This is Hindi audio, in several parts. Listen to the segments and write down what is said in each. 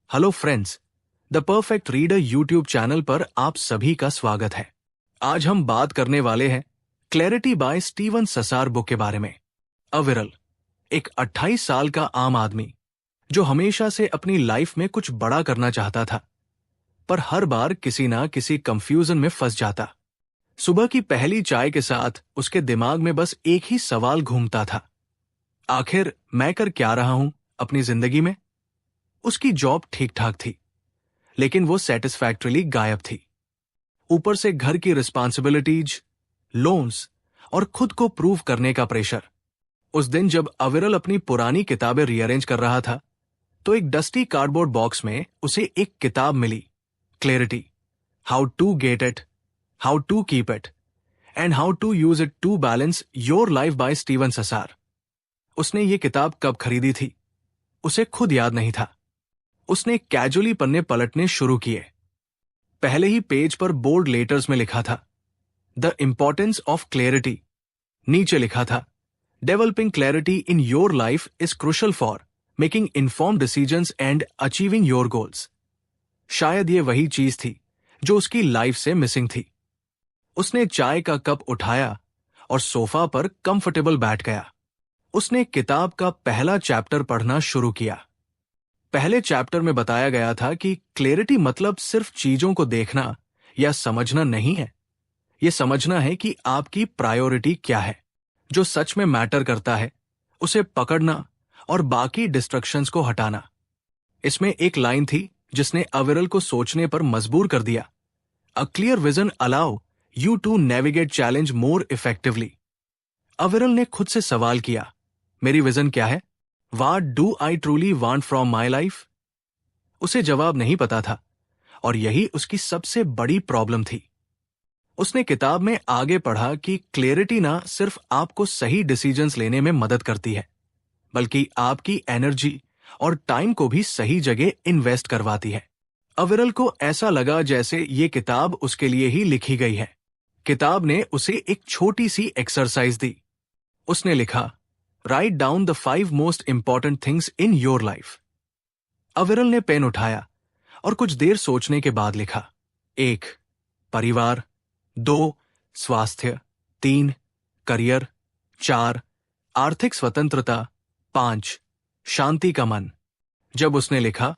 Hello friends, the perfect reader YouTube channel पर आप सभी का स्वागत है। आज हम बात करने वाले हैं क्लैरिटी बाय स्टीवन ससार बुक के बारे में। अविरल, एक 28 साल का आम आदमी जो हमेशा से अपनी लाइफ में कुछ बड़ा करना चाहता था, पर हर बार किसी ना किसी कंफ्यूजन में फंस जाता। सुबह की पहली चाय के साथ उसके दिमाग में बस एक ही सवाल घूमता था, आखिर मैं कर क्या रहा हूं अपनी जिंदगी में। उसकी जॉब ठीक ठाक थी, लेकिन वो सेटिस्फैक्टरीली गायब थी। ऊपर से घर की रिस्पॉन्सिबिलिटीज, लोन्स और खुद को प्रूव करने का प्रेशर। उस दिन जब अविरल अपनी पुरानी किताबें रीअरेंज कर रहा था, तो एक डस्टी कार्डबोर्ड बॉक्स में उसे एक किताब मिली, clarity, how to get it, how to keep it and how to use it to balance your life by Steven Sasar. उसने ये किताब कब खरीदी थी उसे खुद याद नहीं था। उसने कैजुअली पन्ने पलटने शुरू किए। पहले ही पेज पर बोल्ड लेटर्स में लिखा था, द इंपॉर्टेंस ऑफ क्लैरिटी। नीचे लिखा था, developing clarity in your life is crucial for making informed decisions and achieving your goals. शायद ये वही चीज थी जो उसकी लाइफ से मिसिंग थी। उसने चाय का कप उठाया और सोफा पर कंफर्टेबल बैठ गया। उसने किताब का पहला चैप्टर पढ़ना शुरू किया। पहले चैप्टर में बताया गया था कि क्लैरिटी मतलब सिर्फ चीजों को देखना या समझना नहीं है। यह समझना है कि आपकी प्रायोरिटी क्या है, जो सच में मैटर करता है उसे पकड़ना और बाकी डिस्ट्रक्शंस को हटाना। इसमें एक लाइन थी जिसने अविरल को सोचने पर मजबूर कर दिया, a clear vision allow you to navigate challenge more effectively. Aviral ने खुद से सवाल किया, मेरी विजन क्या है? What do I truly want from my life? उसे जवाब नहीं पता था, और यही उसकी सबसे बड़ी प्रॉब्लम थी। उसने किताब में आगे पढ़ा कि क्लैरिटी ना सिर्फ आपको सही डिसीजंस लेने में मदद करती है, बल्कि आपकी एनर्जी और टाइम को भी सही जगह इन्वेस्ट करवाती है। अविरल को ऐसा लगा जैसे ये किताब उसके लिए ही लिखी गई है। किताब ने उसे एक छोटी सी एक्सरसाइज दी। उसने लिखा, write down the 5 most important things in your life. अविरल ने पेन उठाया और कुछ देर सोचने के बाद लिखा, 1 परिवार, 2 स्वास्थ्य, 3 करियर, 4 आर्थिक स्वतंत्रता, 5 शांति का मन। जब उसने लिखा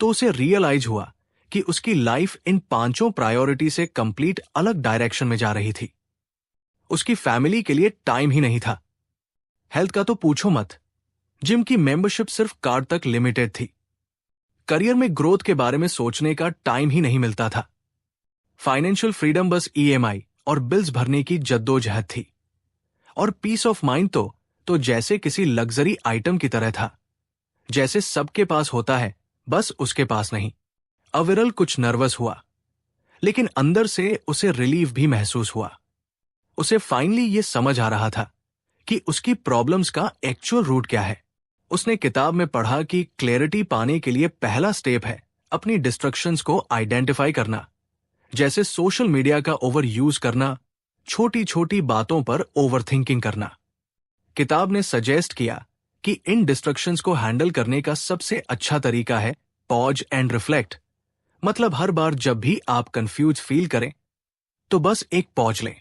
तो उसे रियलाइज हुआ कि उसकी लाइफ इन 5 प्रायोरिटी से कंप्लीट अलग डायरेक्शन में जा रही थी। उसकी फैमिली के लिए टाइम ही नहीं था। हेल्थ का तो पूछो मत, जिम की मेंबरशिप सिर्फ कार्ड तक लिमिटेड थी। करियर में ग्रोथ के बारे में सोचने का टाइम ही नहीं मिलता था। फाइनेंशियल फ्रीडम बस ईएमआई और बिल्स भरने की जद्दोजहद थी। और पीस ऑफ माइंड तो जैसे किसी लग्जरी आइटम की तरह था, जैसे सबके पास होता है, बस उसके पास नहीं। अविरल कुछ नर्वस हुआ, लेकिन अंदर से उसे रिलीफ भी महसूस हुआ। उसे फाइनली ये समझ आ रहा था कि उसकी प्रॉब्लम्स का एक्चुअल रूट क्या है। उसने किताब में पढ़ा कि क्लैरिटी पाने के लिए पहला स्टेप है अपनी डिस्ट्रक्शंस को आइडेंटिफाई करना, जैसे सोशल मीडिया का ओवर यूज करना, छोटी छोटी बातों पर ओवरथिंकिंग करना। किताब ने सजेस्ट किया कि इन डिस्ट्रक्शंस को हैंडल करने का सबसे अच्छा तरीका है पॉज एंड रिफ्लेक्ट। मतलब हर बार जब भी आप कंफ्यूज फील करें, तो बस एक पॉज लें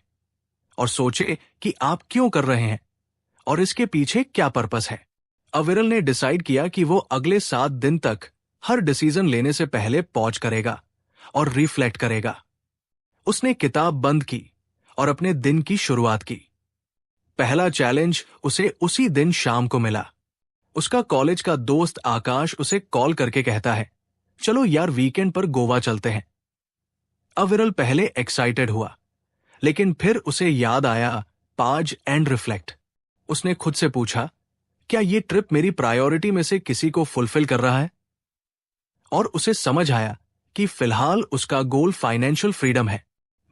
और सोचें कि आप क्यों कर रहे हैं और इसके पीछे क्या पर्पस है। अविरल ने डिसाइड किया कि वो अगले 7 दिन तक हर डिसीजन लेने से पहले पॉज करेगा और रिफ्लेक्ट करेगा। उसने किताब बंद की और अपने दिन की शुरुआत की। पहला चैलेंज उसे उसी दिन शाम को मिला। उसका कॉलेज का दोस्त आकाश उसे कॉल करके कहता है, चलो यार वीकेंड पर गोवा चलते हैं। अविरल पहले एक्साइटेड हुआ, लेकिन फिर उसे याद आया पॉज एंड रिफ्लेक्ट। उसने खुद से पूछा, क्या ये ट्रिप मेरी प्रायोरिटी में से किसी को फुलफिल कर रहा है? और उसे समझ आया कि फिलहाल उसका गोल फाइनेंशियल फ्रीडम है।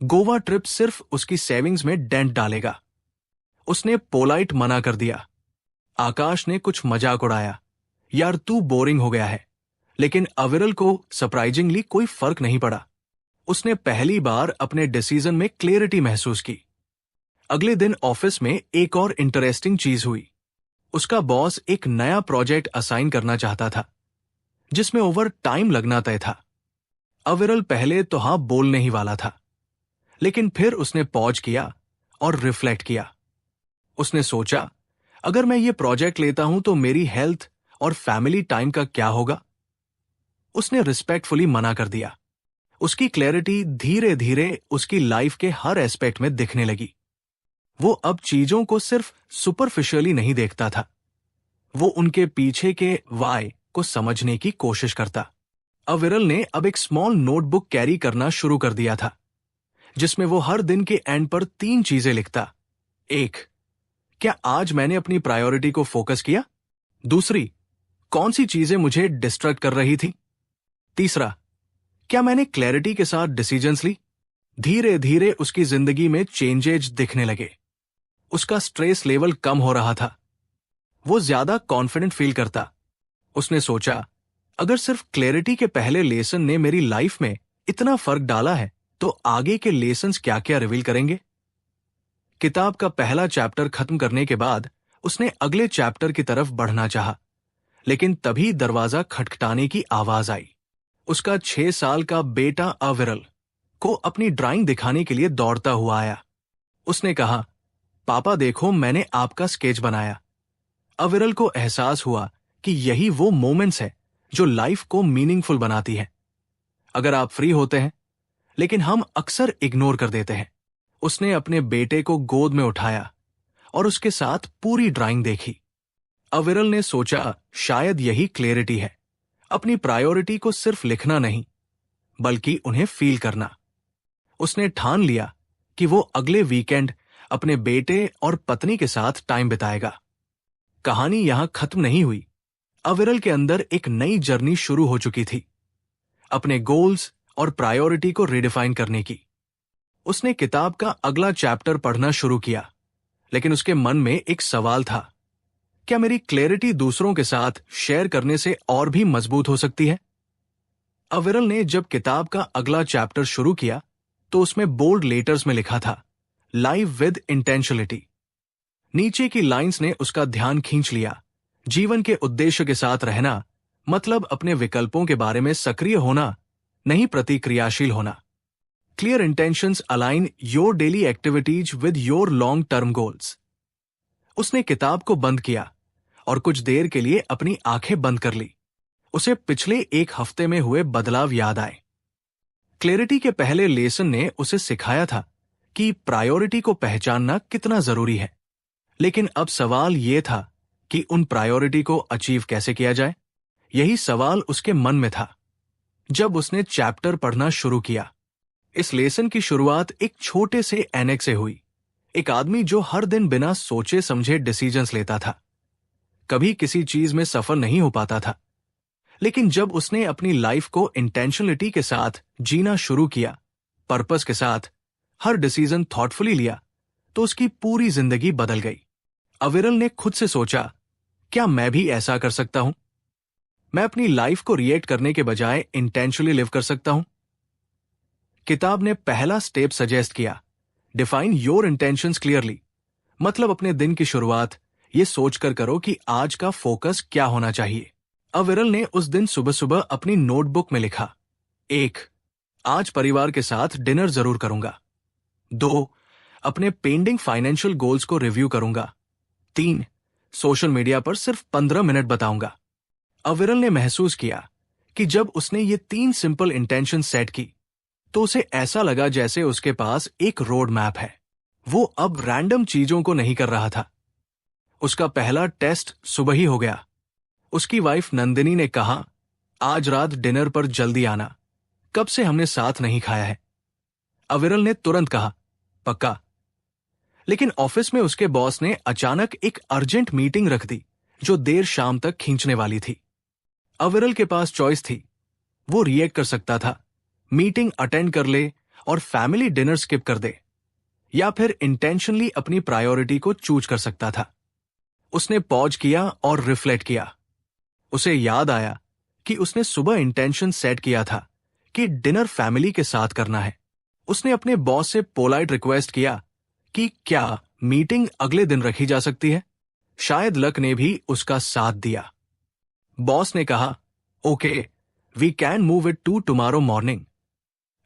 गोवा ट्रिप सिर्फ उसकी सेविंग्स में डेंट डालेगा। उसने पोलाइट मना कर दिया। आकाश ने कुछ मजाक उड़ाया, यार तू बोरिंग हो गया है, लेकिन अविरल को सरप्राइजिंगली कोई फर्क नहीं पड़ा। उसने पहली बार अपने डिसीजन में क्लैरिटी महसूस की। अगले दिन ऑफिस में एक और इंटरेस्टिंग चीज हुई। उसका बॉस एक नया प्रोजेक्ट असाइन करना चाहता था। जिसमें ओवर टाइम लगना तय था। अविरल पहले तो हाँ बोलने ही वाला था, लेकिन फिर उसने पॉज किया और रिफ्लेक्ट किया। उसने सोचा, अगर मैं ये प्रोजेक्ट लेता हूं तो मेरी हेल्थ और फैमिली टाइम का क्या होगा? उसने रिस्पेक्टफुली मना कर दिया। उसकी क्लैरिटी धीरे धीरे उसकी लाइफ के हर एस्पेक्ट में दिखने लगी। वो अब चीजों को सिर्फ सुपरफिशियली नहीं देखता था, वो उनके पीछे के वाई को समझने की कोशिश करता। अविरल ने अब एक स्मॉल नोटबुक कैरी करना शुरू कर दिया था, जिसमें वो हर दिन के एंड पर 3 चीजें लिखता। 1, क्या आज मैंने अपनी प्रायोरिटी को फोकस किया? दूसरी, कौन सी चीजें मुझे डिस्ट्रैक्ट कर रही थी? तीसरा, क्या मैंने क्लैरिटी के साथ डिसीजंस ली? धीरे धीरे उसकी जिंदगी में चेंजेज दिखने लगे। उसका स्ट्रेस लेवल कम हो रहा था, वो ज्यादा कॉन्फिडेंट फील करता। उसने सोचा, अगर सिर्फ क्लैरिटी के पहले लेसन ने मेरी लाइफ में इतना फर्क डाला है, तो आगे के लेसन्स क्या क्या रिवील करेंगे। किताब का पहला चैप्टर खत्म करने के बाद उसने अगले चैप्टर की तरफ बढ़ना चाहा, लेकिन तभी दरवाजा खटखटाने की आवाज आई। उसका 6 साल का बेटा अविरल को अपनी ड्राइंग दिखाने के लिए दौड़ता हुआ आया। उसने कहा, पापा देखो, मैंने आपका स्केच बनाया। अविरल को एहसास हुआ कि यही वो मोमेंट्स है जो लाइफ को मीनिंगफुल बनाती है। अगर आप फ्री होते हैं, लेकिन हम अक्सर इग्नोर कर देते हैं। उसने अपने बेटे को गोद में उठाया और उसके साथ पूरी ड्राइंग देखी। अविरल ने सोचा, शायद यही क्लैरिटी है, अपनी प्रायोरिटी को सिर्फ लिखना नहीं, बल्कि उन्हें फील करना। उसने ठान लिया कि वो अगले वीकेंड अपने बेटे और पत्नी के साथ टाइम बिताएगा। कहानी यहां खत्म नहीं हुई। अविरल के अंदर एक नई जर्नी शुरू हो चुकी थी, अपने गोल्स और प्रायोरिटी को रिडिफाइन करने की। उसने किताब का अगला चैप्टर पढ़ना शुरू किया, लेकिन उसके मन में एक सवाल था, क्या मेरी क्लैरिटी दूसरों के साथ शेयर करने से और भी मजबूत हो सकती है? अविरल ने जब किताब का अगला चैप्टर शुरू किया तो उसमें बोल्ड लेटर्स में लिखा था, लाइव विद इंटेंशनलिटी। नीचे की लाइंस ने उसका ध्यान खींच लिया। जीवन के उद्देश्य के साथ रहना मतलब अपने विकल्पों के बारे में सक्रिय होना, नहीं प्रतिक्रियाशील होना। Clear intentions align your daily activities with your long term goals. उसने किताब को बंद किया और कुछ देर के लिए अपनी आंखें बंद कर ली। उसे पिछले 1 हफ्ते में हुए बदलाव याद आए। क्लैरिटी के पहले लेसन ने उसे सिखाया था कि प्रायोरिटी को पहचानना कितना जरूरी है, लेकिन अब सवाल यह था कि उन प्रायोरिटी को अचीव कैसे किया जाए। यही सवाल उसके मन में था जब उसने चैप्टर पढ़ना शुरू किया। इस लेसन की शुरुआत एक छोटे से एनेक्स से हुई। एक आदमी जो हर दिन बिना सोचे समझे डिसीजंस लेता था, कभी किसी चीज में सफल नहीं हो पाता था, लेकिन जब उसने अपनी लाइफ को इंटेंशनलिटी के साथ जीना शुरू किया, पर्पस के साथ हर डिसीजन थॉटफुली लिया, तो उसकी पूरी जिंदगी बदल गई। अविरल ने खुद से सोचा, क्या मैं भी ऐसा कर सकता हूं? मैं अपनी लाइफ को रिएक्ट करने के बजाय इंटेंशनली लिव कर सकता हूं। किताब ने पहला स्टेप सजेस्ट किया, डिफाइन योर इंटेंशंस क्लियरली। मतलब अपने दिन की शुरुआत ये सोचकर करो कि आज का फोकस क्या होना चाहिए। अविरल ने उस दिन सुबह सुबह अपनी नोटबुक में लिखा, 1, आज परिवार के साथ डिनर जरूर करूंगा। 2, अपने पेंडिंग फाइनेंशियल गोल्स को रिव्यू करूंगा। 3, सोशल मीडिया पर सिर्फ 15 मिनट बताऊंगा। अविरल ने महसूस किया कि जब उसने ये 3 सिंपल इंटेंशन सेट की, तो उसे ऐसा लगा जैसे उसके पास एक रोड मैप है। वो अब रैंडम चीजों को नहीं कर रहा था। उसका पहला टेस्ट सुबह ही हो गया। उसकी वाइफ नंदिनी ने कहा, आज रात डिनर पर जल्दी आना, कब से हमने साथ नहीं खाया है। अविरल ने तुरंत कहा, पक्का। लेकिन ऑफिस में उसके बॉस ने अचानक एक अर्जेंट मीटिंग रख दी जो देर शाम तक खींचने वाली थी। अविरल के पास चॉइस थी, वो रिएक्ट कर सकता था, मीटिंग अटेंड कर ले और फैमिली डिनर स्किप कर दे, या फिर इंटेंशनली अपनी प्रायोरिटी को चूज कर सकता था। उसने पॉज किया और रिफ्लेक्ट किया। उसे याद आया कि उसने सुबह इंटेंशन सेट किया था कि डिनर फैमिली के साथ करना है। उसने अपने बॉस से पोलाइट रिक्वेस्ट किया कि क्या मीटिंग अगले दिन रखी जा सकती है। शायद लक ने भी उसका साथ दिया। बॉस ने कहा, okay, we can move it to tomorrow morning.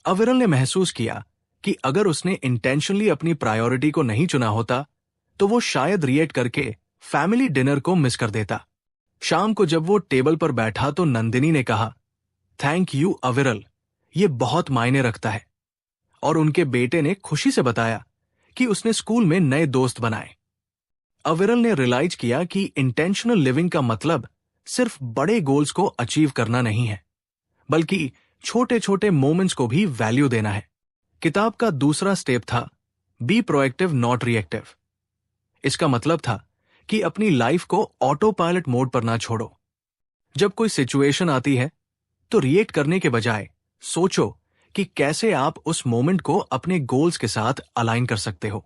Aviral ने महसूस किया कि अगर उसने इंटेंशनली अपनी प्रायोरिटी को नहीं चुना होता तो वो शायद रिएक्ट करके फैमिली डिनर को मिस कर देता। शाम को जब वो टेबल पर बैठा तो नंदिनी ने कहा, थैंक यू अविरल, ये बहुत मायने रखता है। और उनके बेटे ने खुशी से बताया कि उसने स्कूल में नए दोस्त बनाए। अविरल ने रियलाइज किया कि इंटेंशनल लिविंग का मतलब सिर्फ बड़े गोल्स को अचीव करना नहीं है, बल्कि छोटे छोटे मोमेंट्स को भी वैल्यू देना है। किताब का दूसरा स्टेप था बी प्रोएक्टिव नॉट रिएक्टिव। इसका मतलब था कि अपनी लाइफ को ऑटो पायलट मोड पर ना छोड़ो। जब कोई सिचुएशन आती है तो रिएक्ट करने के बजाय सोचो कि कैसे आप उस मोमेंट को अपने गोल्स के साथ अलाइन कर सकते हो।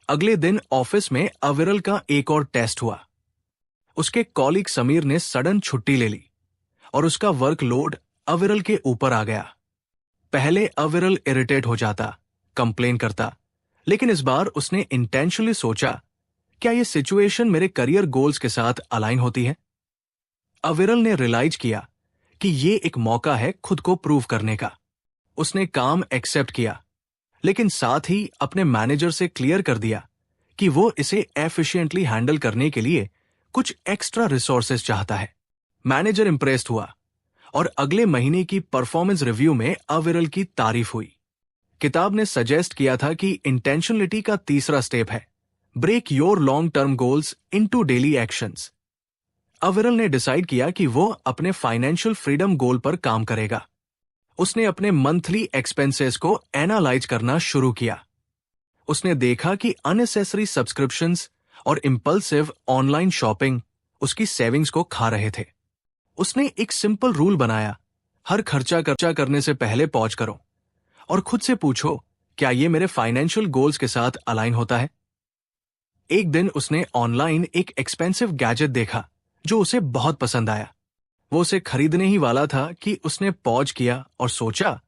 अगले दिन ऑफिस में अविरल का एक और टेस्ट हुआ। उसके कॉलीग समीर ने सडन छुट्टी ले ली और उसका वर्कलोड अविरल के ऊपर आ गया। पहले अविरल इरिटेट हो जाता, कंप्लेन करता, लेकिन इस बार उसने इंटेंशनली सोचा, क्या यह सिचुएशन मेरे करियर गोल्स के साथ अलाइन होती है? अविरल ने रियलाइज किया कि ये एक मौका है खुद को प्रूव करने का। उसने काम एक्सेप्ट किया, लेकिन साथ ही अपने मैनेजर से क्लियर कर दिया कि वो इसे एफिशिएंटली हैंडल करने के लिए कुछ एक्स्ट्रा रिसोर्सेज चाहता है। मैनेजर इंप्रेस्ड हुआ और अगले महीने की परफॉर्मेंस रिव्यू में अविरल की तारीफ हुई। किताब ने सजेस्ट किया था कि इंटेंशनलिटी का तीसरा स्टेप है break your long term goals into daily actions. Aviral ने डिसाइड किया कि वो अपने फाइनेंशियल फ्रीडम गोल पर काम करेगा। उसने अपने मंथली एक्सपेंसेस को एनालाइज करना शुरू किया। उसने देखा कि अननेसेसरी सब्सक्रिप्शंस और इंपल्सिव ऑनलाइन शॉपिंग उसकी सेविंग्स को खा रहे थे। उसने एक सिंपल रूल बनाया, हर खर्चा करने से पहले पॉज करो और खुद से पूछो, क्या ये मेरे फाइनेंशियल गोल्स के साथ अलाइन होता है? एक दिन उसने ऑनलाइन एक एक्सपेंसिव गैजेट देखा जो उसे बहुत पसंद आया। वो उसे खरीदने ही वाला था कि उसने पॉज किया और सोचा,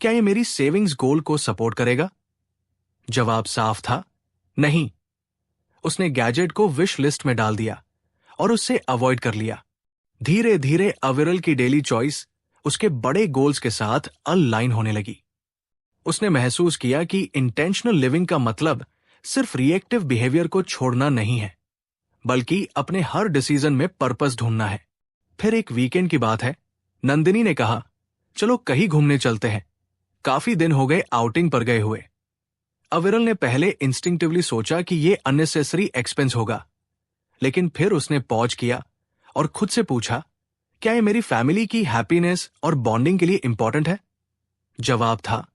क्या ये मेरी सेविंग्स गोल को सपोर्ट करेगा? जवाब साफ था, नहीं। उसने गैजेट को विश लिस्ट में डाल दिया और उससे अवॉइड कर लिया। धीरे धीरे अविरल की डेली चॉइस उसके बड़े गोल्स के साथ अलाइन होने लगी। उसने महसूस किया कि इंटेंशनल लिविंग का मतलब सिर्फ रिएक्टिव बिहेवियर को छोड़ना नहीं है, बल्कि अपने हर डिसीजन में पर्पस ढूंढना है। फिर एक वीकेंड की बात है, नंदिनी ने कहा, चलो कहीं घूमने चलते हैं, काफी दिन हो गए आउटिंग पर गए हुए। अविरल ने पहले इंस्टिंक्टिवली सोचा कि ये अननेसेसरी एक्सपेंस होगा, लेकिन फिर उसने पॉज किया और खुद से पूछा, क्या ये मेरी फैमिली की हैप्पीनेस और बॉन्डिंग के लिए इंपॉर्टेंट है? जवाब था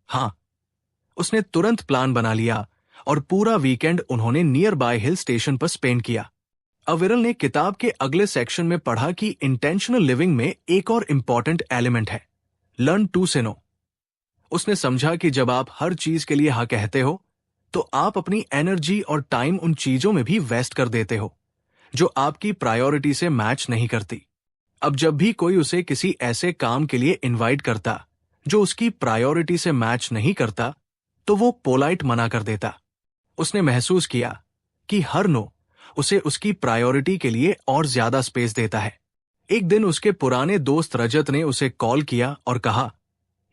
हां। उसने तुरंत प्लान बना लिया और पूरा वीकेंड उन्होंने नियर बाय हिल स्टेशन पर स्पेंड किया। अविरल ने किताब के अगले सेक्शन में पढ़ा कि इंटेंशनल लिविंग में एक और इंपॉर्टेंट एलिमेंट है, लर्न टू से नो। उसने समझा कि जब आप हर चीज के लिए हाँ कहते हो तो आप अपनी एनर्जी और टाइम उन चीजों में भी वेस्ट कर देते हो जो आपकी प्रायोरिटी से मैच नहीं करती। अब जब भी कोई उसे किसी ऐसे काम के लिए इनवाइट करता जो उसकी प्रायोरिटी से मैच नहीं करता, तो वो पोलाइट मना कर देता। उसने महसूस किया कि हर नो उसे उसकी प्रायोरिटी के लिए और ज्यादा स्पेस देता है। एक दिन उसके पुराने दोस्त रजत ने उसे कॉल किया और कहा,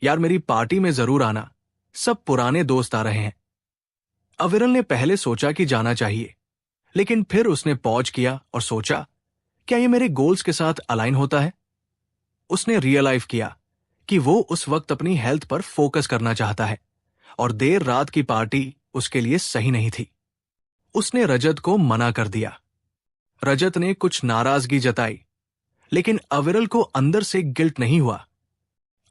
यार मेरी पार्टी में जरूर आना, सब पुराने दोस्त आ रहे हैं। अविरल ने पहले सोचा कि जाना चाहिए, लेकिन फिर उसने पॉज किया और सोचा, क्या ये मेरे गोल्स के साथ अलाइन होता है? उसने रियलाइज किया कि वो उस वक्त अपनी हेल्थ पर फोकस करना चाहता है और देर रात की पार्टी उसके लिए सही नहीं थी। उसने रजत को मना कर दिया। रजत ने कुछ नाराजगी जताई, लेकिन अविरल को अंदर से गिल्ट नहीं हुआ।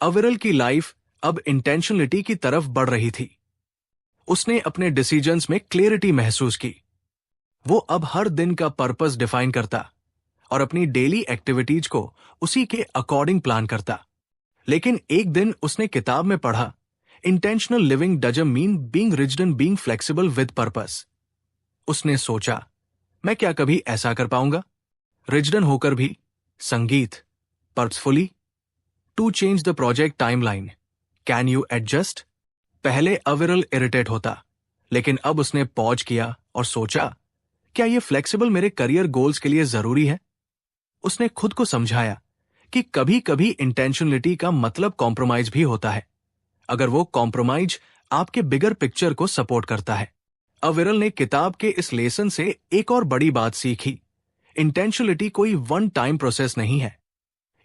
अविरल की लाइफ अब इंटेंशनलिटी की तरफ बढ़ रही थी। उसने अपने डिसीजंस में क्लैरिटी महसूस की। वो अब हर दिन का पर्पस डिफाइन करता और अपनी डेली एक्टिविटीज को उसी के अकॉर्डिंग प्लान करता। लेकिन एक दिन उसने किताब में पढ़ा, intentional living doesn't mean being rigid and being flexible with purpose. उसने सोचा, मैं क्या कभी ऐसा कर पाऊंगा? रिजिड होकर भी? Sangeet, purposefully, to change the project timeline, can you adjust? पहले अविरल इरिटेट होता, लेकिन अब उसने पॉज किया और सोचा, क्या यह फ्लेक्सिबल मेरे करियर गोल्स के लिए जरूरी है? उसने खुद को समझाया कि कभी कभी इंटेंशनलिटी का मतलब कॉम्प्रोमाइज भी होता है, अगर वो कॉम्प्रोमाइज आपके बिगर पिक्चर को सपोर्ट करता है। अविरल ने किताब के इस लेसन से एक और बड़ी बात सीखी। इंटेंशनलिटी कोई वन टाइम प्रोसेस नहीं है।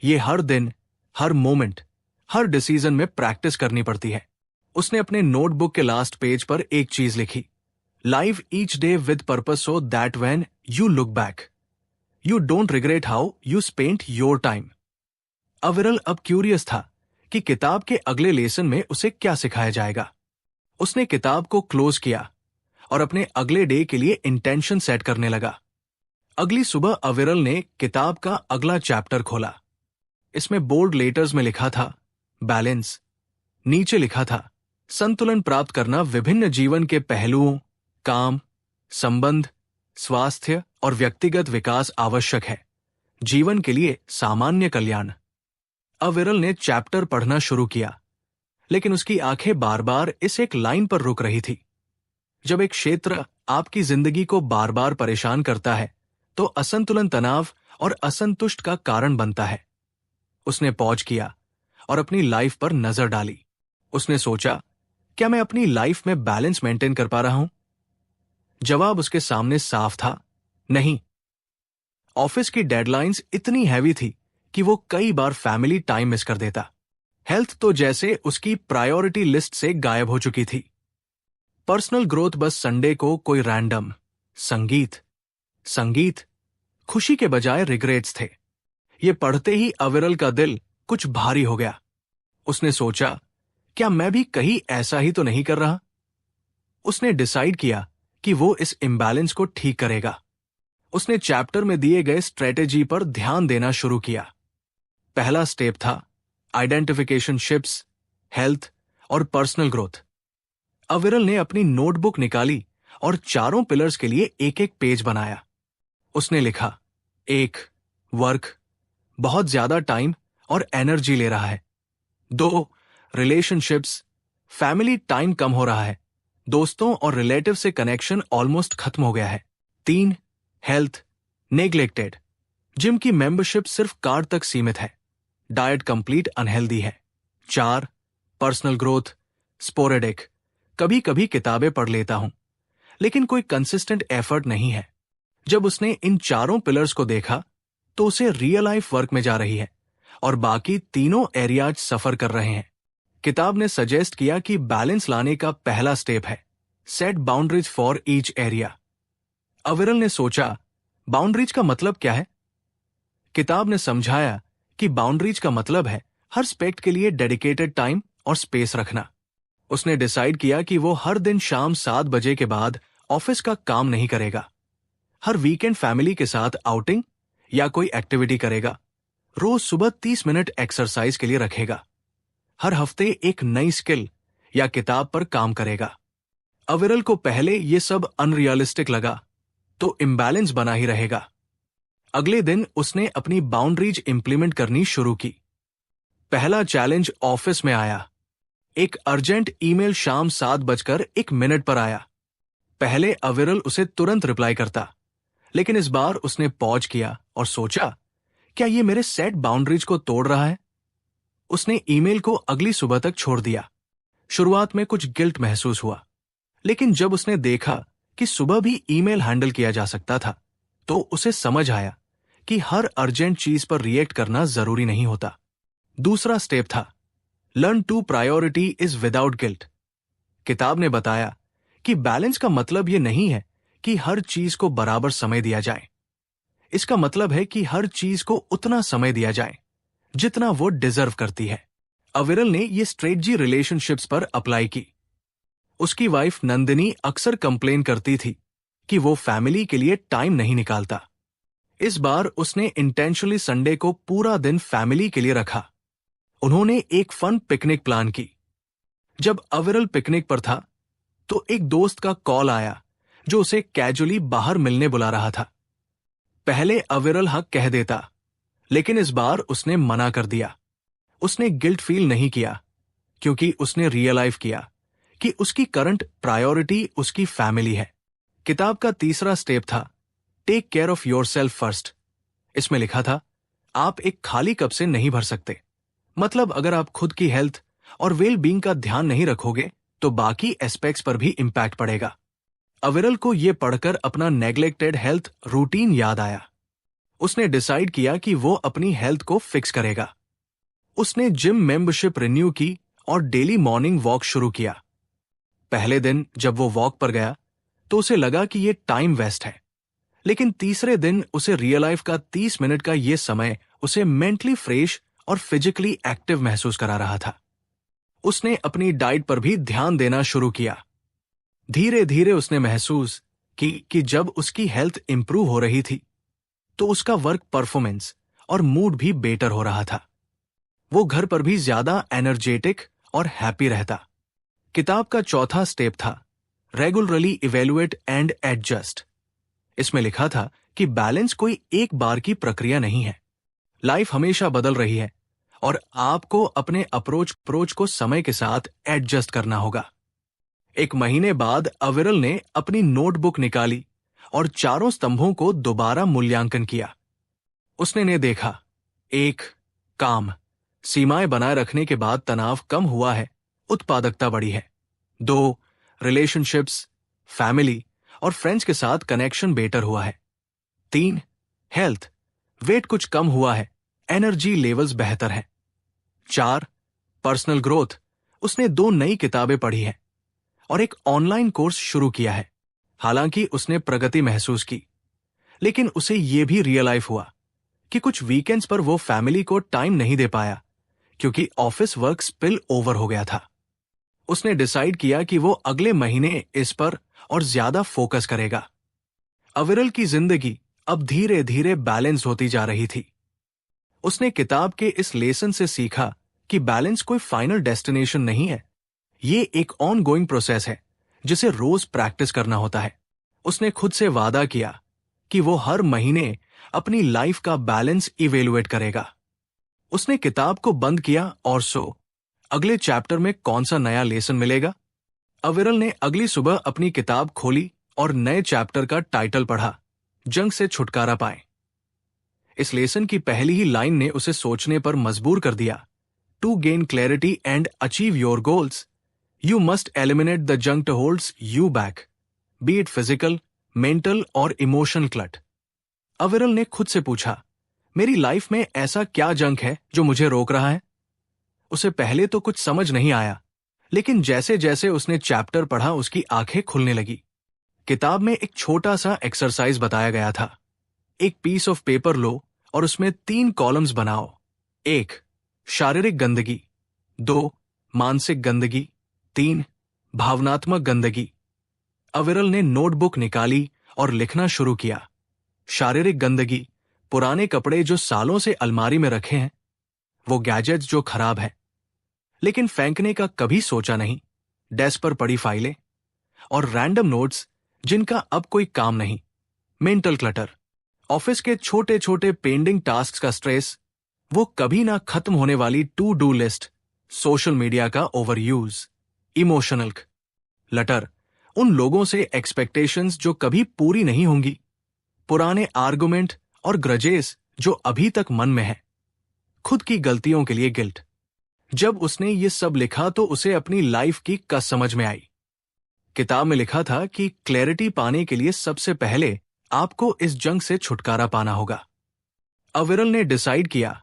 ये हर दिन, हर मोमेंट, हर डिसीजन में प्रैक्टिस करनी पड़ती है। उसने अपने नोटबुक के लास्ट पेज पर एक चीज लिखी, live each day with purpose so that when you look back you don't regret how you spent your time. अविरल अब क्यूरियस था कि किताब के अगले लेसन में उसे क्या सिखाया जाएगा। उसने किताब को क्लोज किया और अपने अगले डे के लिए इंटेंशन सेट करने लगा। अगली सुबह अविरल ने किताब का अगला चैप्टर खोला। इसमें बोल्ड लेटर्स में लिखा था बैलेंस। नीचे लिखा था संतुलन प्राप्त करना विभिन्न जीवन के पहलुओं, काम, संबंध, स्वास्थ्य और व्यक्तिगत विकास आवश्यक है, जीवन के लिए सामान्य कल्याण। अविरल ने चैप्टर पढ़ना शुरू किया, लेकिन उसकी आंखें बार बार इस एक लाइन पर रुक रही थी। जब एक क्षेत्र आपकी जिंदगी को बार बार परेशान करता है तो असंतुलन तनाव और असंतुष्ट का कारण बनता है। उसने पॉज किया और अपनी लाइफ पर नजर डाली। उसने सोचा, क्या मैं अपनी लाइफ में बैलेंस मेंटेन कर पा रहा हूं? जवाब उसके सामने साफ था, नहीं। ऑफिस की डेडलाइंस इतनी हैवी थी कि वो कई बार फैमिली टाइम मिस कर देता। हेल्थ तो जैसे उसकी प्रायोरिटी लिस्ट से गायब हो चुकी थी। पर्सनल ग्रोथ बस संडे को कोई रैंडम संगीत खुशी के बजाय रिग्रेट्स थे। ये पढ़ते ही अविरल का दिल कुछ भारी हो गया। उसने सोचा, क्या मैं भी कहीं ऐसा ही तो नहीं कर रहा? उसने डिसाइड किया कि वो इस इम्बैलेंस को ठीक करेगा। उसने चैप्टर में दिए गए स्ट्रेटेजी पर ध्यान देना शुरू किया। पहला स्टेप था आइडेंटिफिकेशन शिप्स, हेल्थ और पर्सनल ग्रोथ। अविरल ने अपनी नोटबुक निकाली और चारों पिलर्स के लिए एक एक पेज बनाया। उसने लिखा, 1, वर्क, बहुत ज्यादा टाइम और एनर्जी ले रहा है। 2, रिलेशनशिप्स, फैमिली टाइम कम हो रहा है, दोस्तों और रिलेटिव से कनेक्शन ऑलमोस्ट खत्म हो गया है। 3, हेल्थ, नेग्लेक्टेड, जिम की मेंबरशिप सिर्फ कार्ड तक सीमित है, डाइट कंप्लीट अनहेल्दी है। 4, पर्सनल ग्रोथ, स्पोरेडिक, कभी कभी किताबें पढ़ लेता हूं, लेकिन कोई कंसिस्टेंट एफर्ट नहीं है। जब उसने इन चारों पिलर्स को देखा तो उसे रियल लाइफ वर्क में जा रही है और बाकी तीनों एरियाज सफर कर रहे हैं। किताब ने सजेस्ट किया कि बैलेंस लाने का पहला स्टेप है set boundaries for each area. अविरल ने सोचा, बाउंड्रीज का मतलब क्या है? किताब ने समझाया कि बाउंड्रीज का मतलब है हर स्पेक्ट के लिए डेडिकेटेड टाइम और स्पेस रखना। उसने डिसाइड किया कि वो हर दिन शाम 7 बजे के बाद ऑफिस का काम नहीं करेगा। हर वीकेंड फैमिली के साथ आउटिंग या कोई एक्टिविटी करेगा। रोज सुबह 30 मिनट एक्सरसाइज के लिए रखेगा। हर हफ्ते एक नई स्किल या किताब पर काम करेगा। अविरल को पहले ये सब अनरियलिस्टिक लगा, तो इम्बैलेंस बना ही रहेगा। अगले दिन उसने अपनी बाउंड्रीज इंप्लीमेंट करनी शुरू की। पहला चैलेंज ऑफिस में आया। एक अर्जेंट ईमेल शाम 7:01 पर आया। पहले अविरल उसे तुरंत रिप्लाई करता, लेकिन इस बार उसने पॉज किया और सोचा, क्या ये मेरे सेट बाउंड्रीज को तोड़ रहा है? उसने ईमेल को अगली सुबह तक छोड़ दिया। शुरुआत में कुछ गिल्ट महसूस हुआ, लेकिन जब उसने देखा कि सुबह भी ईमेल हैंडल किया जा सकता था, तो उसे समझ आया कि हर अर्जेंट चीज पर रिएक्ट करना जरूरी नहीं होता। दूसरा स्टेप था learn to priority is without guilt. किताब ने बताया कि बैलेंस का मतलब यह नहीं है कि हर चीज को बराबर समय दिया जाए। इसका मतलब है कि हर चीज को उतना समय दिया जाए जितना वो डिजर्व करती है। अविरल ने ये स्ट्रेटजी रिलेशनशिप्स पर अप्लाई की। उसकी वाइफ नंदिनी अक्सर कंप्लेन करती थी कि वो फैमिली के लिए टाइम नहीं निकालता। इस बार उसने इंटेंशनली संडे को पूरा दिन फैमिली के लिए रखा। उन्होंने एक फन पिकनिक प्लान की। जब अविरल पिकनिक पर था तो एक दोस्त का कॉल आया जो उसे कैजुअली बाहर मिलने बुला रहा था। पहले अविरल हाँ कह देता, लेकिन इस बार उसने मना कर दिया। उसने गिल्ट फील नहीं किया, क्योंकि उसने रियलाइज किया कि उसकी करंट प्रायोरिटी उसकी फैमिली है। किताब का तीसरा स्टेप था take care of yourself first. इसमें लिखा था आप एक खाली कप से नहीं भर सकते। मतलब अगर आप खुद की हेल्थ और वेल बीइंग का ध्यान नहीं रखोगे तो बाकी एस्पेक्ट्स पर भी इम्पैक्ट पड़ेगा। अविरल को यह पढ़कर अपना नेग्लेक्टेड हेल्थ रूटीन याद आया। उसने डिसाइड किया कि वो अपनी हेल्थ को फिक्स करेगा। उसने जिम मेंबरशिप रिन्यू की और डेली मॉर्निंग वॉक शुरू किया। पहले दिन जब वो वॉक पर गया तो उसे लगा कि ये टाइम वेस्ट है, लेकिन तीसरे दिन उसे रियल लाइफ का 30 मिनट का ये समय उसे मेंटली फ्रेश और फिजिकली एक्टिव महसूस करा रहा था। उसने अपनी डाइट पर भी ध्यान देना शुरू किया। धीरे धीरे उसने महसूस कि जब उसकी हेल्थ इंप्रूव हो रही थी तो उसका वर्क परफॉर्मेंस और मूड भी बेटर हो रहा था। वो घर पर भी ज्यादा एनर्जेटिक और हैप्पी रहता। किताब का चौथा स्टेप था रेगुलरली इवेल्युएट एंड एडजस्ट। इसमें लिखा था कि बैलेंस कोई एक बार की प्रक्रिया नहीं है। लाइफ हमेशा बदल रही है और आपको अपने अप्रोच को समय के साथ एडजस्ट करना होगा। एक महीने बाद अविरल ने अपनी नोटबुक निकाली और चारों स्तंभों को दोबारा मूल्यांकन किया। उसने ने देखा, 1 काम, सीमाएं बनाए रखने के बाद तनाव कम हुआ है, उत्पादकता बढ़ी है। 2 रिलेशनशिप्स, फैमिली और फ्रेंड्स के साथ कनेक्शन बेटर हुआ है। 3 हेल्थ, वेट कुछ कम हुआ है, एनर्जी लेवल्स बेहतर हैं। 4 पर्सनल ग्रोथ, उसने 2 नई किताबें पढ़ी हैं और एक ऑनलाइन कोर्स शुरू किया है। हालांकि उसने प्रगति महसूस की, लेकिन उसे यह भी रियलाइज हुआ कि कुछ वीकेंड्स पर वो फैमिली को टाइम नहीं दे पाया क्योंकि ऑफिस वर्क स्पिल ओवर हो गया था। उसने डिसाइड किया कि वो अगले महीने इस पर और ज्यादा फोकस करेगा। अविरल की जिंदगी अब धीरे धीरे बैलेंस होती जा रही थी। उसने किताब के इस लेसन से सीखा कि बैलेंस कोई फाइनल डेस्टिनेशन नहीं है, ये एक ऑनगोइंग प्रोसेस है जिसे रोज प्रैक्टिस करना होता है। उसने खुद से वादा किया कि वो हर महीने अपनी लाइफ का बैलेंस इवेलुएट करेगा। उसने किताब को बंद किया और अगले चैप्टर में कौन सा नया लेसन मिलेगा? अविरल ने अगली सुबह अपनी किताब खोली और नए चैप्टर का टाइटल पढ़ा, जंग से छुटकारा पाएं। इस लेसन की पहली ही लाइन ने उसे सोचने पर मजबूर कर दिया। To gain clarity and achieve your goals, you must eliminate the junk to holds you back, be it physical, mental और इमोशनल क्लट। अविरल ने खुद से पूछा, मेरी लाइफ में ऐसा क्या जंक है जो मुझे रोक रहा है? उसे पहले तो कुछ समझ नहीं आया, लेकिन जैसे जैसे उसने चैप्टर पढ़ा उसकी आंखें खुलने लगी। किताब में एक छोटा सा एक्सरसाइज बताया गया था। एक पीस ऑफ पेपर लो और उसमें 3 कॉलम्स बनाओ। 1 शारीरिक गंदगी, 2 मानसिक गंदगी, 3 भावनात्मक गंदगी। अविरल ने नोटबुक निकाली और लिखना शुरू किया। शारीरिक गंदगी, पुराने कपड़े जो सालों से अलमारी में रखे हैं, वो गैजेट्स जो खराब हैं लेकिन फेंकने का कभी सोचा नहीं, डेस्क पर पड़ी फाइलें और रैंडम नोट्स जिनका अब कोई काम नहीं। मेंटल क्लटर, ऑफिस के छोटे छोटे पेंडिंग टास्क का स्ट्रेस, वो कभी ना खत्म होने वाली to do list, social media का ओवर यूज। इमोशनल क्लटर, उन लोगों से एक्सपेक्टेशंस जो कभी पूरी नहीं होंगी, पुराने आर्गुमेंट और ग्रजेस जो अभी तक मन में है, खुद की गलतियों के लिए गिल्ट। जब उसने ये सब लिखा तो उसे अपनी लाइफ की कस समझ में आई। किताब में लिखा था कि क्लैरिटी पाने के लिए सबसे पहले आपको इस जंग से छुटकारा पाना होगा। अविरल ने डिसाइड किया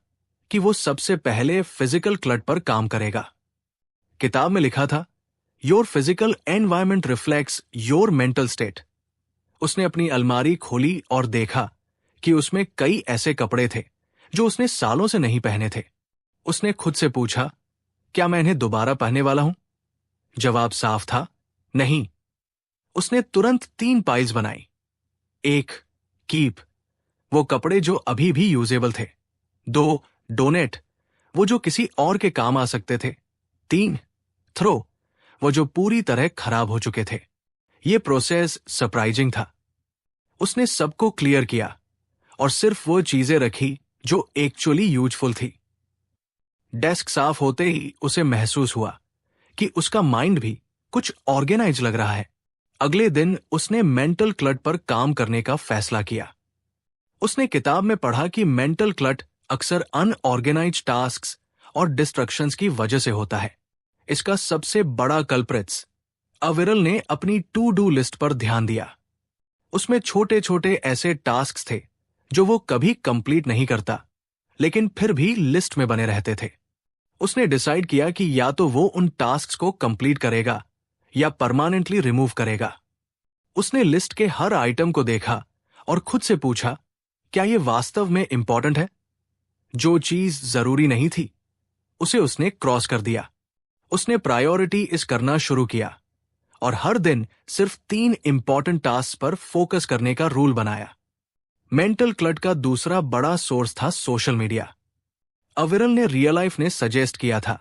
कि वो सबसे पहले फिजिकल क्लट पर काम करेगा। किताब में लिखा था, your physical environment reflects your mental state. उसने अपनी अलमारी खोली और देखा कि उसमें कई ऐसे कपड़े थे जो उसने सालों से नहीं पहने थे। उसने खुद से पूछा, क्या मैं इन्हें दोबारा पहनने वाला हूं? जवाब साफ था, नहीं। उसने तुरंत 3 पाइल्स बनाई। 1 कीप, वो कपड़े जो अभी भी यूजेबल थे। 2 डोनेट, वो जो किसी और के काम आ सकते थे। 3 थ्रो, वो जो पूरी तरह खराब हो चुके थे। ये प्रोसेस सरप्राइजिंग था। उसने सबको क्लियर किया और सिर्फ वो चीजें रखी जो एक्चुअली यूजफुल थी। डेस्क साफ होते ही उसे महसूस हुआ कि उसका माइंड भी कुछ ऑर्गेनाइज लग रहा है। अगले दिन उसने मेंटल क्लट पर काम करने का फैसला किया। उसने किताब में पढ़ा कि मेंटल क्लट अक्सर अनऑर्गेनाइज्ड टास्क्स और डिस्ट्रक्शंस की वजह से होता है। इसका सबसे बड़ा कल्प्रिट्स। अविरल ने अपनी टू डू लिस्ट पर ध्यान दिया। उसमें छोटे छोटे ऐसे टास्क्स थे जो वो कभी कंप्लीट नहीं करता, लेकिन फिर भी लिस्ट में बने रहते थे। उसने डिसाइड किया कि या तो वो उन टास्क्स को कंप्लीट करेगा या परमानेंटली रिमूव करेगा। उसने लिस्ट के हर आइटम को देखा और खुद से पूछा, क्या ये वास्तव में इंपॉर्टेंट है? जो चीज जरूरी नहीं थी उसे उसने क्रॉस कर दिया। उसने प्रायोरिटी इस करना शुरू किया और हर दिन सिर्फ 3 इंपॉर्टेंट टास्क पर फोकस करने का रूल बनाया। मेंटल क्लट का दूसरा बड़ा सोर्स था सोशल मीडिया। अविरल ने रियल लाइफ ने सजेस्ट किया था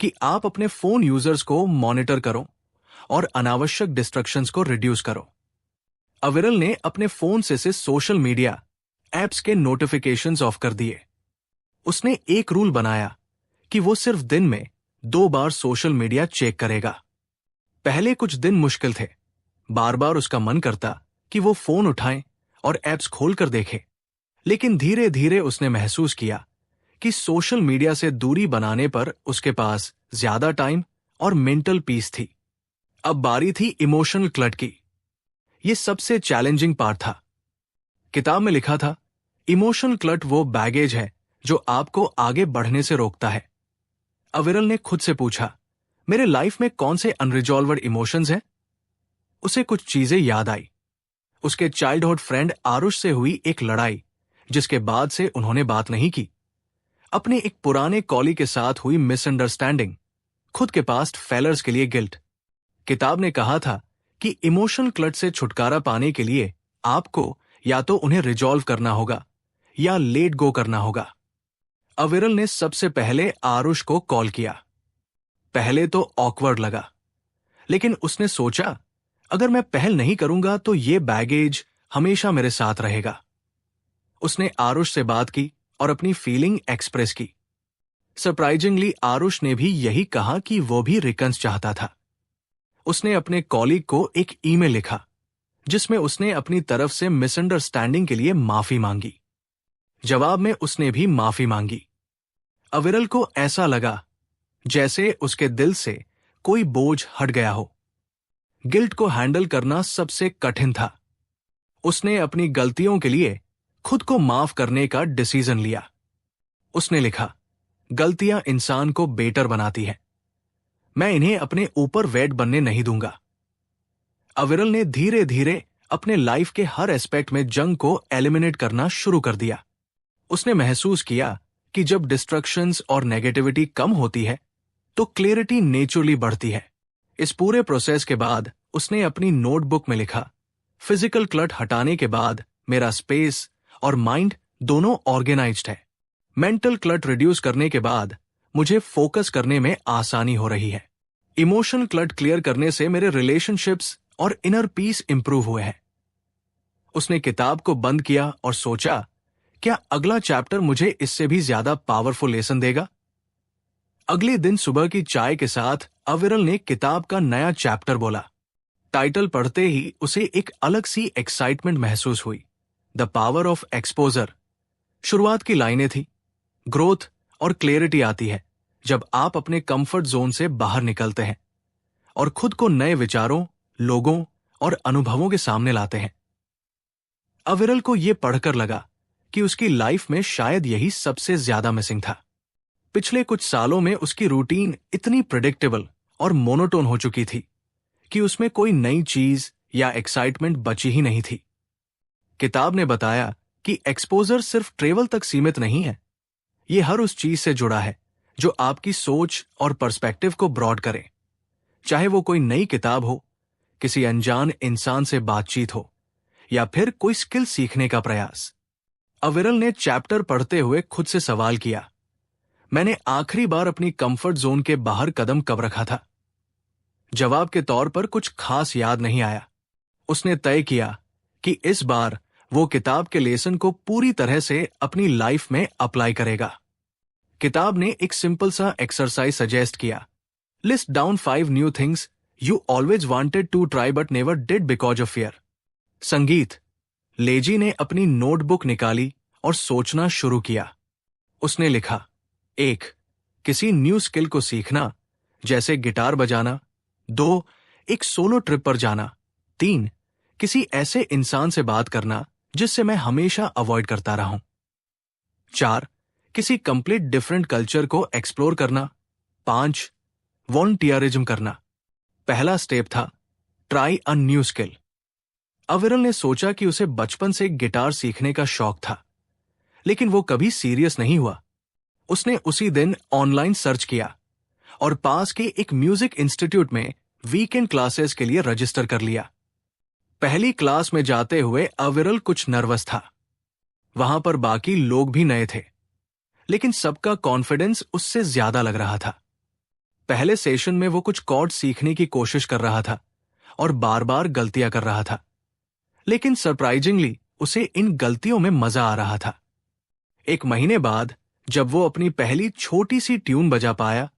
कि आप अपने फोन यूजर्स को मॉनिटर करो और अनावश्यक डिस्ट्रक्शंस को रिड्यूस करो। अविरल ने अपने फोन से सोशल मीडिया एप्स के नोटिफिकेशंस ऑफ कर दिए। उसने एक रूल बनाया कि वो सिर्फ दिन में 2 बार सोशल मीडिया चेक करेगा। पहले कुछ दिन मुश्किल थे। बार बार उसका मन करता कि वो फोन उठाए और एप्स खोलकर देखे, लेकिन धीरे धीरे उसने महसूस किया कि सोशल मीडिया से दूरी बनाने पर उसके पास ज्यादा टाइम और मेंटल पीस थी। अब बारी थी इमोशनल क्लट की। यह सबसे चैलेंजिंग पार्ट था। किताब में लिखा था, इमोशनल क्लट वो बैगेज है जो आपको आगे बढ़ने से रोकता है। अविरल ने खुद से पूछा, मेरे लाइफ में कौन से अनरिजॉल्व्ड इमोशंस हैं? उसे कुछ चीजें याद आई। उसके चाइल्डहुड फ्रेंड आरुष से हुई एक लड़ाई, जिसके बाद से उन्होंने बात नहीं की। अपने एक पुराने कॉली के साथ हुई मिसअंडरस्टैंडिंग, खुद के पास्ट फेलर्स के लिए गिल्ट। किताब ने कहा था कि इमोशनल क्लट से छुटकारा पाने के लिए आपको या तो उन्हें रिजॉल्व करना होगा या लेट गो करना होगा। अविरल ने सबसे पहले आरुष को कॉल किया। पहले तो ऑकवर्ड लगा, लेकिन उसने सोचा, अगर मैं पहल नहीं करूंगा तो ये बैगेज हमेशा मेरे साथ रहेगा। उसने आरुष से बात की और अपनी फीलिंग एक्सप्रेस की। सरप्राइजिंगली आरुष ने भी यही कहा कि वो भी रिकन्स चाहता था। उसने अपने कॉलीग को एक ईमेल लिखा जिसमें उसने अपनी तरफ से मिसअंडरस्टैंडिंग के लिए माफी मांगी। जवाब में उसने भी माफी मांगी। अविरल को ऐसा लगा जैसे उसके दिल से कोई बोझ हट गया हो। गिल्ट को हैंडल करना सबसे कठिन था। उसने अपनी गलतियों के लिए खुद को माफ करने का डिसीजन लिया। उसने लिखा, गलतियां इंसान को बेटर बनाती हैं। मैं इन्हें अपने ऊपर वेट बनने नहीं दूंगा। अविरल ने धीरे धीरे अपने लाइफ के हर एस्पेक्ट में जंग को एलिमिनेट करना शुरू कर दिया। उसने महसूस किया कि जब डिस्ट्रक्शंस और नेगेटिविटी कम होती है तो क्लैरिटी नेचुरली बढ़ती है। इस पूरे प्रोसेस के बाद उसने अपनी नोटबुक में लिखा, फिजिकल क्लट हटाने के बाद मेरा स्पेस और माइंड दोनों ऑर्गेनाइज्ड है। मेंटल क्लट रिड्यूस करने के बाद मुझे फोकस करने में आसानी हो रही है। इमोशनल क्लट क्लियर करने से मेरे रिलेशनशिप्स और इनर पीस इंप्रूव हुए हैं। उसने किताब को बंद किया और सोचा, क्या अगला चैप्टर मुझे इससे भी ज्यादा पावरफुल लेसन देगा? अगले दिन सुबह की चाय के साथ अविरल ने किताब का नया चैप्टर बोला। टाइटल पढ़ते ही उसे एक अलग सी एक्साइटमेंट महसूस हुई, द पावर ऑफ एक्सपोजर। शुरुआत की लाइनें थी, ग्रोथ और क्लैरिटी आती है जब आप अपने कंफर्ट जोन से बाहर निकलते हैं और खुद को नए विचारों, लोगों और अनुभवों के सामने लाते हैं। अविरल को यह पढ़कर लगा कि उसकी लाइफ में शायद यही सबसे ज्यादा मिसिंग था। पिछले कुछ सालों में उसकी रूटीन इतनी प्रेडिक्टेबल और मोनोटोन हो चुकी थी कि उसमें कोई नई चीज या एक्साइटमेंट बची ही नहीं थी। किताब ने बताया कि एक्सपोजर सिर्फ ट्रेवल तक सीमित नहीं है। ये हर उस चीज से जुड़ा है जो आपकी सोच और पर्सपेक्टिव को ब्रॉड करे, चाहे वो कोई नई किताब हो, किसी अनजान इंसान से बातचीत हो या फिर कोई स्किल सीखने का प्रयास। अविरल ने चैप्टर पढ़ते हुए खुद से सवाल किया, मैंने आखिरी बार अपनी कंफर्ट जोन के बाहर कदम कब रखा था? जवाब के तौर पर कुछ खास याद नहीं आया। उसने तय किया कि इस बार वो किताब के लेसन को पूरी तरह से अपनी लाइफ में अप्लाई करेगा। किताब ने एक सिंपल सा एक्सरसाइज सजेस्ट किया, list down 5 new things you always wanted to try but never did because of fear. Sangeet. Lazy ने अपनी नोटबुक निकाली और सोचना शुरू किया। उसने लिखा, 1. किसी न्यू स्किल को सीखना, जैसे गिटार बजाना। 2. एक सोलो ट्रिप पर जाना। 3. किसी ऐसे इंसान से बात करना जिससे मैं हमेशा अवॉइड करता रहा हूं। 4. किसी कंप्लीट डिफरेंट कल्चर को एक्सप्लोर करना। 5. वॉलंटियरिज्म करना। पहला स्टेप था ट्राई अ न्यू स्किल। अविरल ने सोचा कि उसे बचपन से गिटार सीखने का शौक था, लेकिन वो कभी सीरियस नहीं हुआ। उसने उसी दिन ऑनलाइन सर्च किया और पास के एक म्यूजिक इंस्टीट्यूट में वीकेंड क्लासेस के लिए रजिस्टर कर लिया। पहली क्लास में जाते हुए अविरल कुछ नर्वस था। वहां पर बाकी लोग भी नए थे, लेकिन सबका कॉन्फिडेंस उससे ज्यादा लग रहा था। पहले सेशन में वो कुछ कॉर्ड सीखने की कोशिश कर रहा था और बार बार गलतियां कर रहा था, लेकिन सरप्राइजिंगली उसे इन गलतियों में मजा आ रहा था। एक महीने बाद जब वो अपनी पहली छोटी सी ट्यून बजा पाया,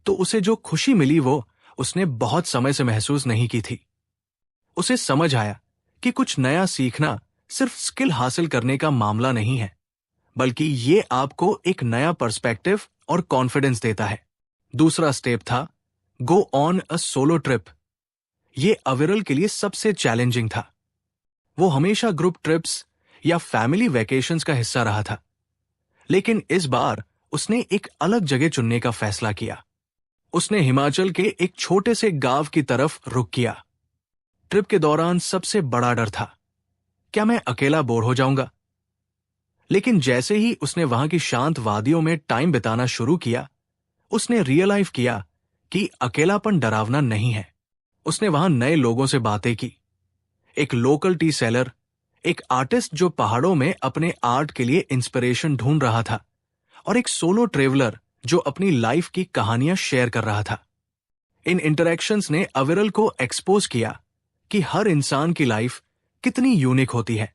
तो उसे जो खुशी मिली वो उसने बहुत समय से महसूस नहीं की थी। उसे समझ आया कि कुछ नया सीखना सिर्फ स्किल हासिल करने का मामला नहीं है, बल्कि ये आपको एक नया पर्सपेक्टिव और कॉन्फिडेंस देता है। दूसरा स्टेप था go on a solo trip. ये अविरल के लिए सबसे चैलेंजिंग था। वो हमेशा ग्रुप ट्रिप्स या फैमिली वेकेशंस का हिस्सा रहा था, लेकिन इस बार उसने एक अलग जगह चुनने का फैसला किया। उसने हिमाचल के एक छोटे से गांव की तरफ रुख किया। ट्रिप के दौरान सबसे बड़ा डर था, क्या मैं अकेला बोर हो जाऊंगा? लेकिन जैसे ही उसने वहां की शांत वादियों में टाइम बिताना शुरू किया, उसने रियलाइज किया कि अकेलापन डरावना नहीं है। उसने वहां नए लोगों से बातें की, एक लोकल टी सेलर, एक आर्टिस्ट जो पहाड़ों में अपने आर्ट के लिए इंस्पिरेशन ढूंढ रहा था, और एक सोलो ट्रेवलर जो अपनी लाइफ की कहानियां शेयर कर रहा था। इन इंटरैक्शंस ने अविरल को एक्सपोज किया कि हर इंसान की लाइफ कितनी यूनिक होती है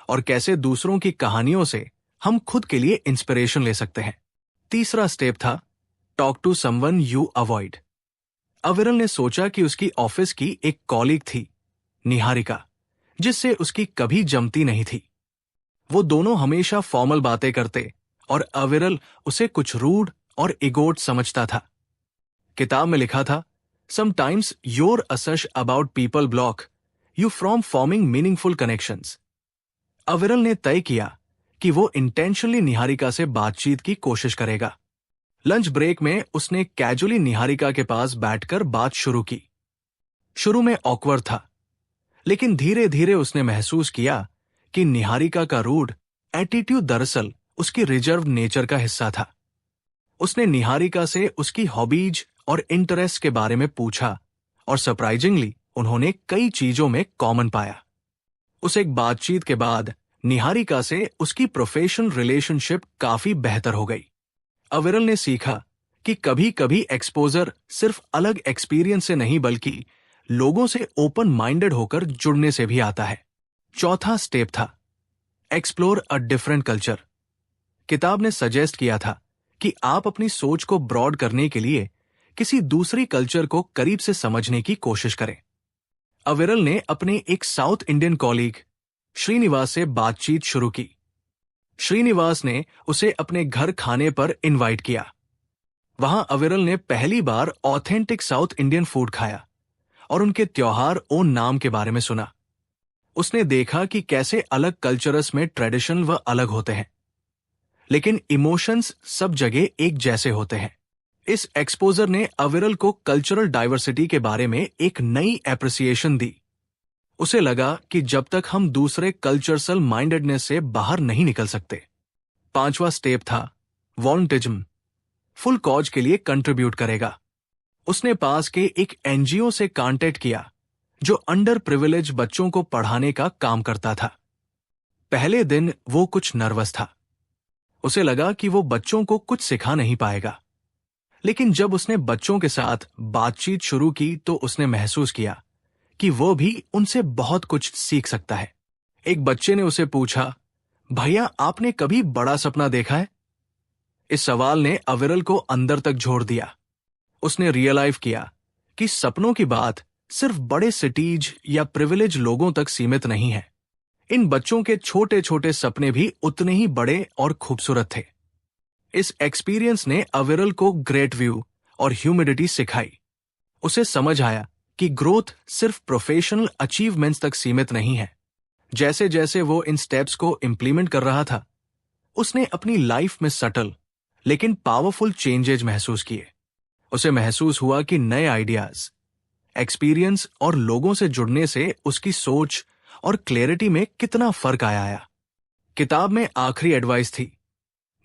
और कैसे दूसरों की कहानियों से हम खुद के लिए इंस्पिरेशन ले सकते हैं। तीसरा स्टेप था talk to someone you avoid. Aviral ने सोचा कि उसकी ऑफिस की एक कॉलीग थी, निहारिका, जिससे उसकी कभी जमती नहीं थी। वो दोनों हमेशा फॉर्मल बातें करते और अविरल उसे कुछ रूड और इगोट समझता था। किताब में लिखा था, समटाइम्स योर असश about people block you from forming meaningful connections. Aviral ने तय किया कि वो इंटेंशनली निहारिका से बातचीत की कोशिश करेगा। लंच ब्रेक में उसने कैजुअली निहारिका के पास बैठकर बात शुरू की। शुरू में ऑकवर्ड था, लेकिन धीरे धीरे उसने महसूस किया कि निहारिका का रूड एटीट्यूड दरअसल उसकी रिजर्व नेचर का हिस्सा था। उसने निहारिका से उसकी हॉबीज और इंटरेस्ट के बारे में पूछा और सरप्राइजिंगली उन्होंने कई चीजों में कॉमन पाया। उस एक बातचीत के बाद निहारिका से उसकी प्रोफेशनल रिलेशनशिप काफी बेहतर हो गई। अविरल ने सीखा कि कभी कभी एक्सपोजर सिर्फ अलग एक्सपीरियंस से नहीं बल्कि लोगों से ओपन माइंडेड होकर जुड़ने से भी आता है। चौथा स्टेप था एक्सप्लोर अ डिफरेंट कल्चर। किताब ने सजेस्ट किया था कि आप अपनी सोच को ब्रॉड करने के लिए किसी दूसरी कल्चर को करीब से समझने की कोशिश करें। अविरल ने अपने एक साउथ इंडियन कॉलीग श्रीनिवास से बातचीत शुरू की। श्रीनिवास ने उसे अपने घर खाने पर इनवाइट किया। वहां अविरल ने पहली बार ऑथेंटिक साउथ इंडियन फूड खाया और उनके त्योहार ओन नाम के बारे में सुना। उसने देखा कि कैसे अलग कल्चर्स में ट्रेडिशन व अलग होते हैं, लेकिन इमोशंस सब जगह एक जैसे होते हैं। इस एक्सपोजर ने अविरल को कल्चरल डाइवर्सिटी के बारे में एक नई एप्रिसिएशन दी। उसे लगा कि जब तक हम दूसरे कल्चरल माइंडेडनेस से बाहर नहीं निकल सकते। पांचवा स्टेप था वॉलंटियरिज्म। फुल कॉज के लिए कंट्रीब्यूट करेगा। उसने पास के एक एनजीओ से कांटेक्ट किया जो अंडर प्रिविलेज बच्चों को पढ़ाने का काम करता था। पहले दिन वो कुछ नर्वस था। उसे लगा कि वो बच्चों को कुछ सिखा नहीं पाएगा, लेकिन जब उसने बच्चों के साथ बातचीत शुरू की तो उसने महसूस किया कि वो भी उनसे बहुत कुछ सीख सकता है। एक बच्चे ने उसे पूछा, भैया आपने कभी बड़ा सपना देखा है? इस सवाल ने अविरल को अंदर तक झोड़ दिया। उसने रियलाइज किया कि सपनों की बात सिर्फ बड़े सिटीज या प्रिविलेज लोगों तक सीमित नहीं है। इन बच्चों के छोटे छोटे सपने भी उतने ही बड़े और खूबसूरत थे। इस एक्सपीरियंस ने अविरल को ग्रेट व्यू और ह्यूमिडिटी सिखाई। उसे समझ आया कि ग्रोथ सिर्फ प्रोफेशनल अचीवमेंट्स तक सीमित नहीं है। जैसे जैसे वो इन स्टेप्स को इंप्लीमेंट कर रहा था, उसने अपनी लाइफ में सटल लेकिन पावरफुल चेंजेज महसूस किए। उसे महसूस हुआ कि नए आइडियाज, एक्सपीरियंस और लोगों से जुड़ने से उसकी सोच और क्लैरिटी में कितना फर्क आया। किताब में आखिरी एडवाइस थी,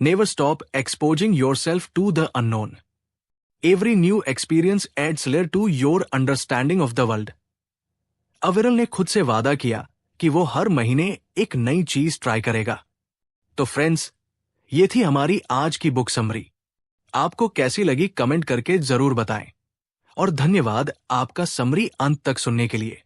never stop exposing yourself to the unknown. Every new experience adds layer to your understanding of the world. Aviral ने खुद से वादा किया कि वो हर महीने एक नई चीज ट्राई करेगा। तो फ्रेंड्स, ये थी हमारी आज की बुक समरी। आपको कैसी लगी कमेंट करके जरूर बताएं। और धन्यवाद आपका समरी अंत तक सुनने के लिए।